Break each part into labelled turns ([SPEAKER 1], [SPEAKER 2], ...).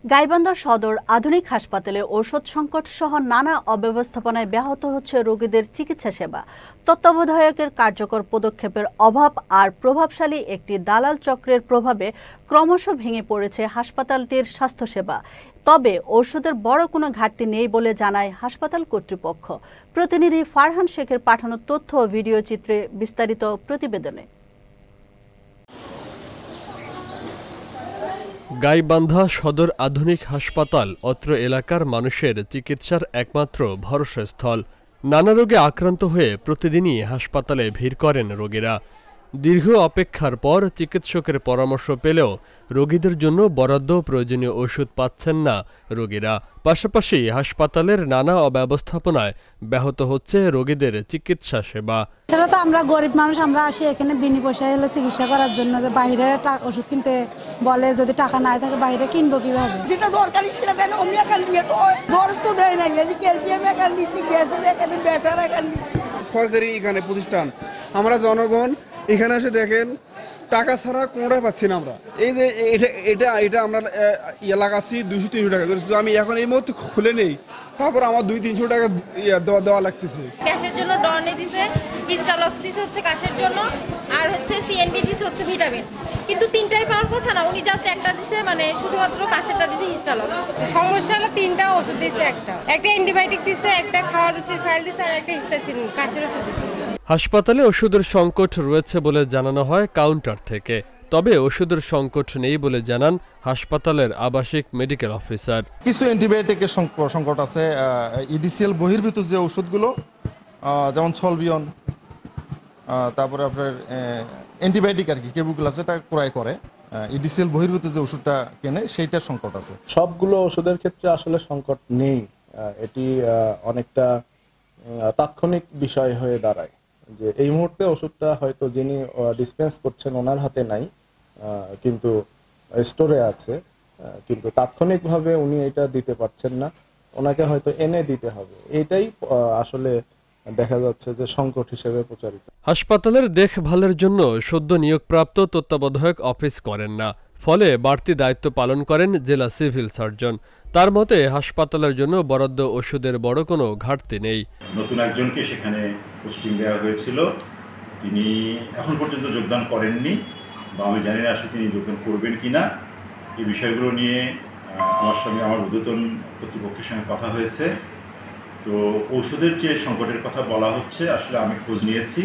[SPEAKER 1] গাইবান্ধা সদর আধুনিক হাসপাতালে ঔষধ সংকট সহ নানা অব্যবস্থাপনায় ব্যাহত হচ্ছে রোগীদের চিকিৎসা সেবা। তত্ত্বাবধায়কের কার্যকর পদক্ষেপের অভাব আর প্রভাবশালী একটি দালাল চক্রের প্রভাবে ক্রমশ ভেঙে পড়েছে হাসপাতালটির স্বাস্থ্যসেবা। তবে ঔষধের বড় কোনো ঘাটতি নেই বলে জানায় হাসপাতাল কর্তৃপক্ষ। প্রতিনিধি ফারহান শেখের পাঠানো তথ্য ও ভিডিও চিত্রে বিস্তারিত প্রতিবেদনে।
[SPEAKER 2] গাইবান্ধা সদর আধুনিক হাসপাতাল অত্র এলাকার মানুষের চিকিৎসার একমাত্র ভরসাস্থল। নানা রোগে আক্রান্ত হয়ে প্রতিদিনই হাসপাতালে ভিড় করেন রোগীরা। দীর্ঘ অপেক্ষার পর চিকিৎসকের পরামর্শ পেলেও রোগীদের জন্য বরাদ্দ প্রয়োজনীয় ওষুধ পাচ্ছেন না রোগীরা। পাশাপাশি হাসপাতালের নানা অব্যবস্থাপনায় ব্যাহত হচ্ছে রোগীদের চিকিৎসা সেবা।
[SPEAKER 3] সেটা তো আমরা গরিব মানুষ, আমরা আসি এখানে বিনা পয়সায় হলে চিকিৎসা করার জন্য। যে বাইরে ওষুধ কিনতে বলে, যদি টাকা নাই থাকে বাইরে কিনবো কিভাবে?
[SPEAKER 4] যেটা দরকারি সেটা দেন, অমিয়া খান দিয়ে তো জ্বর তো দেয় না, ক্যালসিয়াম এখান দিচ্ছি, গ্যাসের এখানে ব্যথার এখান দিচ্ছি।
[SPEAKER 5] সরকারি এখানে প্রতিষ্ঠান, আমরা জনগণ এখানে এসে দেখেন টাকা ছাড়া কোনোটাই পাচ্ছি না আমরা। এই যে এটা আমরা লাগাচ্ছি 200-300 টাকা, আমি এখন এই মুহূর্তে খুলে নেই, তারপর আমার 200-300 টাকা দেওয়া লাগতেছে।
[SPEAKER 6] গ্যাসের জন্য ডর্নে দিছে, হিস্টালক্স দিছে হচ্ছে কাশের জন্য, আর হচ্ছে সিএনবি দিছে হচ্ছে ভিটামিন। কিন্তু তিনটাই পাওয়ার কথা না, উনি জাস্ট একটা দিছে, মানে শুধুমাত্র কাশেরটা দিছে হিস্টালক্স।
[SPEAKER 7] সমস্যা হলো তিনটা ওষুধ দিছে, একটা অ্যান্টিবায়োটিক দিছে, একটা খাওয়ার ওষুধ ফাইল দিছে, আর একটা হিস্টাসিন কাশের ওষুধ দিছে।
[SPEAKER 2] হাসপাতালে ওষুধের সংকট রয়েছে বলে জানানো হয় কাউন্টার থেকে। তবে ওষুধের সংকট নেই বলে জানান হাসপাতালের আবাসিক মেডিকেল অফিসার।
[SPEAKER 8] কিছু অ্যান্টিবায়োটিকের সংকট আছে, ইডিসিএল বহির্ভূত যে ওষুধগুলো, যেমন সলবিয়ন, তারপরে আপনার অ্যান্টিবায়োটিক আর কি কেবুগুলো যেটা ক্রয় করে, ইডিসিএল বহির্ভূত যে ওষুধটা কেনে সেইটার সংকট আছে।
[SPEAKER 9] সবগুলো ওষুধের ক্ষেত্রে আসলে সংকট নেই, এটি অনেকটা তাৎক্ষণিক বিষয় হয়ে দাঁড়ায় যে এই মুহূর্তে ওষুধটা হয়তো যিনি ডিসপেন্স করছেন ওনার হাতে নাই, কিন্তু স্টোরে আছে, কিন্তু তাৎক্ষণিকভাবে উনি এটা দিতে পারছেন না, ওনাকে হয়তো এনে দিতে হবে। এটাই আসলে দেখা যাচ্ছে যে সংকট হিসেবে প্রচারিত।
[SPEAKER 2] হাসপাতালের দেখভালের জন্য সদ্য নিয়োগপ্রাপ্ত তত্ত্বাবধায়ক অফিস করেন না, ফলে বাড়তি দায়িত্ব পালন করেন জেলা সিভিল সার্জন। তার মতে হাসপাতালের জন্য বরাদ্দ ওষুধের বড় কোনো ঘাটতি নেই।
[SPEAKER 10] নতুন একজনকে সেখানে পোস্টিং দেওয়া হয়েছিল, তিনি এখন পর্যন্ত যোগদান করেননি, বা আমি জানি না আসলে তিনি যোগদান করবেন কিনা। এই বিষয়গুলো নিয়ে আমার সঙ্গে আমার ঊর্ধ্বতন কর্তৃপক্ষের সঙ্গে কথা হয়েছে। তো ঔষধের যে সংকটের কথা বলা হচ্ছে, আসলে আমি খোঁজ নিয়েছি,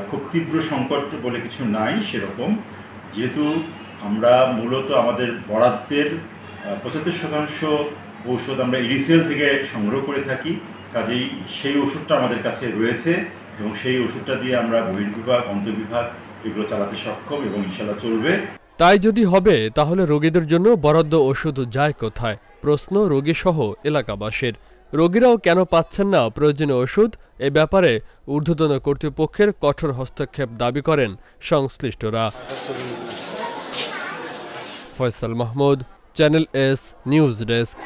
[SPEAKER 10] খুব তীব্র সংকট বলে কিছু নাই সেরকম। যেহেতু আমরা মূলত আমাদের বরাদ্দের 75% ঔষধ আমরা ইডিসিএল থেকে সংগ্রহ করে থাকি, কাজেই সেই ওষুধটা আমাদের কাছে রয়েছে এবং সেই ওষুধটা দিয়ে আমরা বহির্বিভাগ, অন্তর্বিভাগ এগুলো চালাতে সক্ষম এবং ইনশাল্লাহ চলবে।
[SPEAKER 2] তাই যদি হবে তাহলে রোগীদের জন্য বরাদ্দ ওষুধ যায় কোথায়? প্রশ্ন রোগীসহ এলাকাবাসীর। রোগীরাও কেন পাচ্ছেন না প্রয়োজনীয় ওষুধ? এ ব্যাপারে ঊর্ধ্বতন কর্তৃপক্ষের কঠোর হস্তক্ষেপ দাবি করেন সংশ্লিষ্টরা। Faisal Mahmud, channel S news desk.